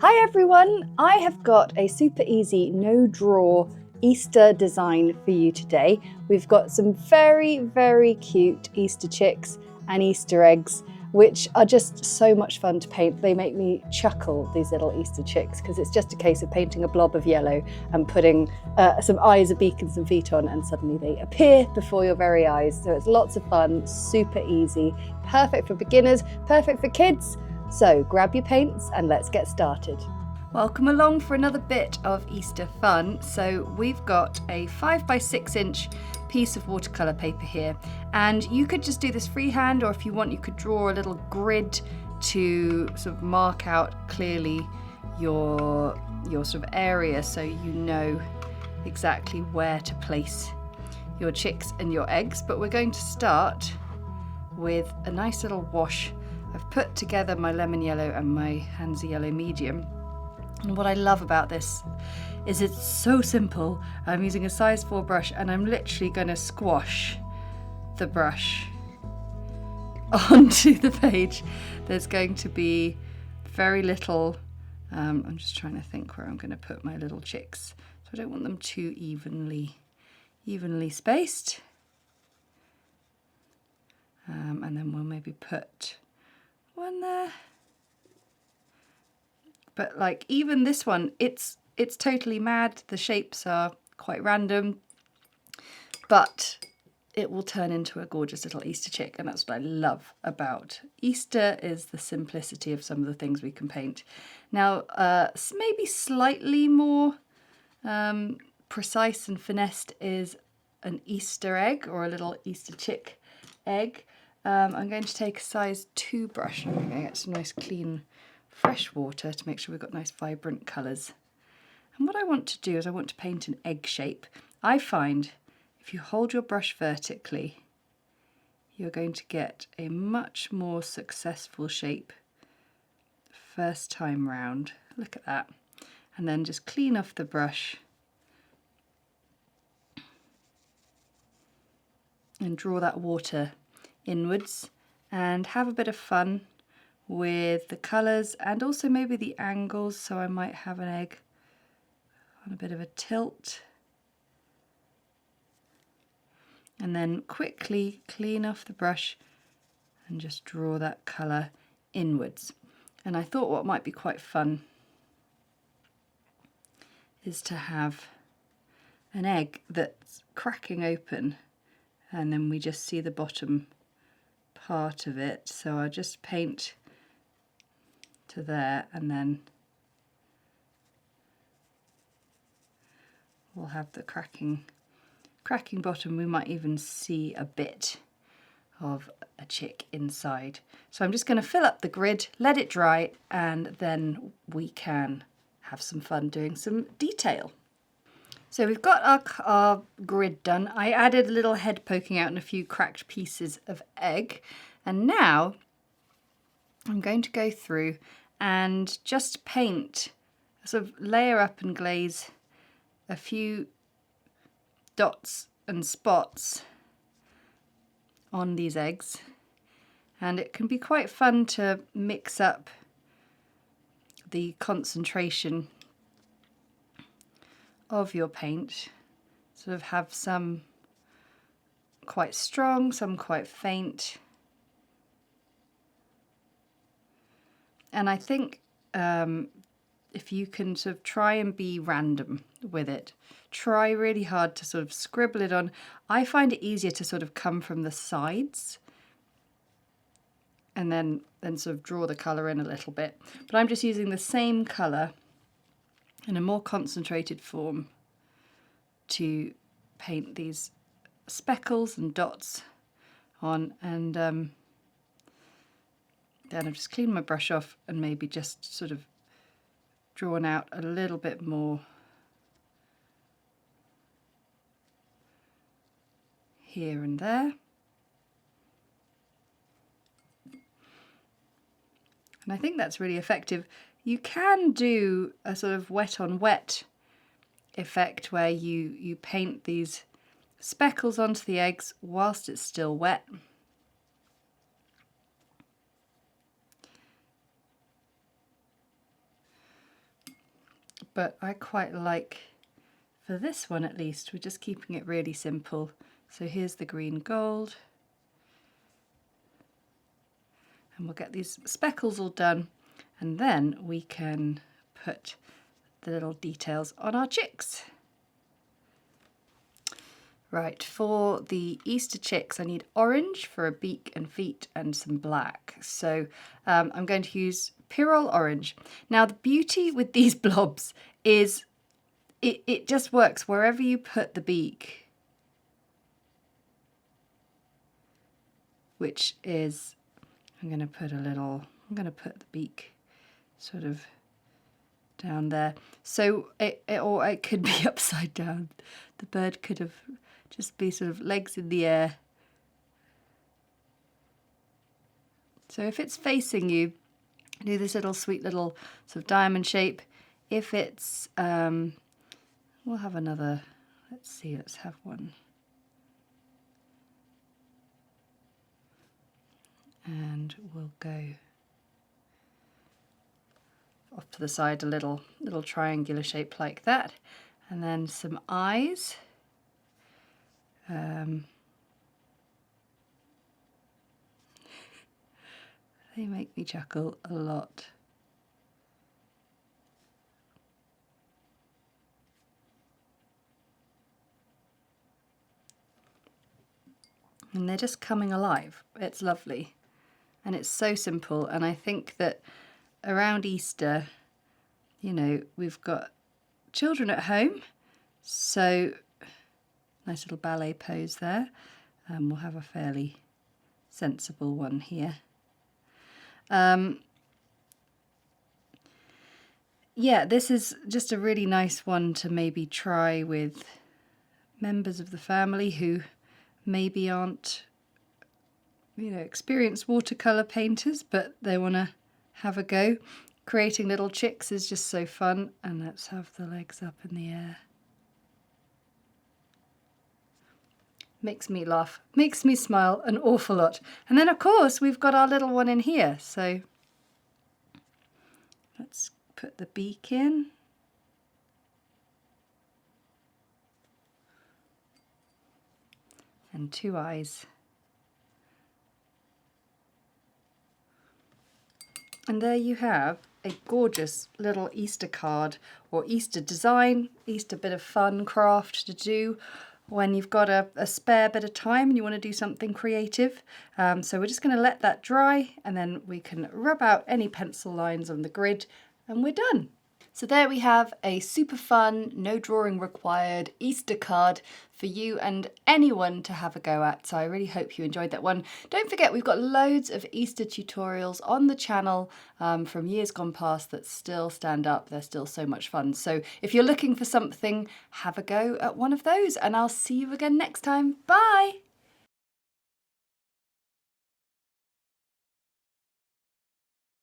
Hi everyone! I have got a super easy no draw Easter design for you today. We've got some very cute Easter chicks and Easter eggs, which are just so much fun to paint. They make me chuckle, these little Easter chicks, because it's just a case of painting a blob of yellow and putting some eyes, a beak and some feet on, and suddenly they appear before your very eyes. So it's lots of fun, super easy, perfect for beginners, perfect for kids. So grab your paints and let's get started. Welcome along for another bit of Easter fun. So we've got a 5x6 inch piece of watercolour paper here, and you could just do this freehand, or if you want you could draw a little grid to sort of mark out clearly your sort of area so you know exactly where to place your chicks and your eggs. But we're going to start with a nice little wash. I've put together my lemon yellow and my Hansa yellow medium, and what I love about this is it's so simple. I'm using a size 4 brush and I'm literally going to squash the brush onto the page. There's going to be very little, I'm just trying to think where I'm going to put my little chicks, so I don't want them too evenly spaced, and then we'll maybe put one there. But like even this one, it's totally mad. The shapes are quite random, but it will turn into a gorgeous little Easter chick, and that's what I love about Easter, is the simplicity of some of the things we can paint. Now, maybe slightly more precise and finessed is an Easter egg, or a little Easter chick egg. I'm going to take a size 2 brush, and I'm going to get some nice clean fresh water to make sure we've got nice vibrant colours. And what I want to do is I want to paint an egg shape. I find if you hold your brush vertically, you're going to get a much more successful shape first time round. Look at that. And then just clean off the brush and draw that water inwards and have a bit of fun with the colours and also maybe the angles. So I might have an egg on a bit of a tilt, and then quickly clean off the brush and just draw that colour inwards. And I thought what might be quite fun is to have an egg that's cracking open, and then we just see the bottom part of it. So I'll just paint to there, and then we'll have the cracking bottom. We might even see a bit of a chick inside. So I'm just going to fill up the grid, let it dry, and then we can have some fun doing some detail. So we've got our grid done. I added a little head poking out and a few cracked pieces of egg, and now I'm going to go through and just paint, sort of layer up and glaze a few dots and spots on these eggs. And it can be quite fun to mix up the concentration of your paint, sort of have some quite strong, some quite faint. And I think if you can sort of try and be random with it, try really hard to sort of scribble it on. I find it easier to sort of come from the sides and then sort of draw the colour in a little bit. But I'm just using the same colour in a more concentrated form to paint these speckles and dots on, and then I've just cleaned my brush off and maybe just sort of drawn out a little bit more here and there. And I think that's really effective. You can do a sort of wet on wet effect where you paint these speckles onto the eggs whilst it's still wet. but I quite like, for this one at least, we're just keeping it really simple. So here's the green gold. And we'll get these speckles all done, and then we can put the little details on our chicks. Right, for the Easter chicks I need orange for a beak and feet and some black. So I'm going to use Pyrrole orange. Now the beauty with these blobs is it just works wherever you put the beak, which is, I'm going to put the beak sort of down there. So or it could be upside down. The bird could have just be sort of legs in the air. So if it's facing you, do this little sweet little sort of diamond shape. If it's, we'll have another, let's have one. And we'll go off to the side a little triangular shape like that. And then some eyes. They make me chuckle a lot. And they're just coming alive. It's lovely. And it's so simple. And I think that around Easter, you know, we've got children at home. So nice little ballet pose there. We'll have a fairly sensible one here. Yeah, this is just a really nice one to maybe try with members of the family who maybe aren't, you know, experienced watercolour painters, but they want to have a go. Creating little chicks is just so fun. And let's have the legs up in the air. Makes me laugh, makes me smile an awful lot. And then of course we've got our little one in here. So let's put the beak in. And two eyes. And there you have a gorgeous little Easter card or Easter design, Easter bit of fun craft to do when you've got a spare bit of time and you want to do something creative. So we're just going to let that dry, and then we can rub out any pencil lines on the grid and we're done. So there we have a super fun, no drawing required Easter card for you and anyone to have a go at. So I really hope you enjoyed that one. Don't forget, we've got loads of Easter tutorials on the channel from years gone past that still stand up. They're still so much fun. So if you're looking for something, have a go at one of those, and I'll see you again next time. Bye!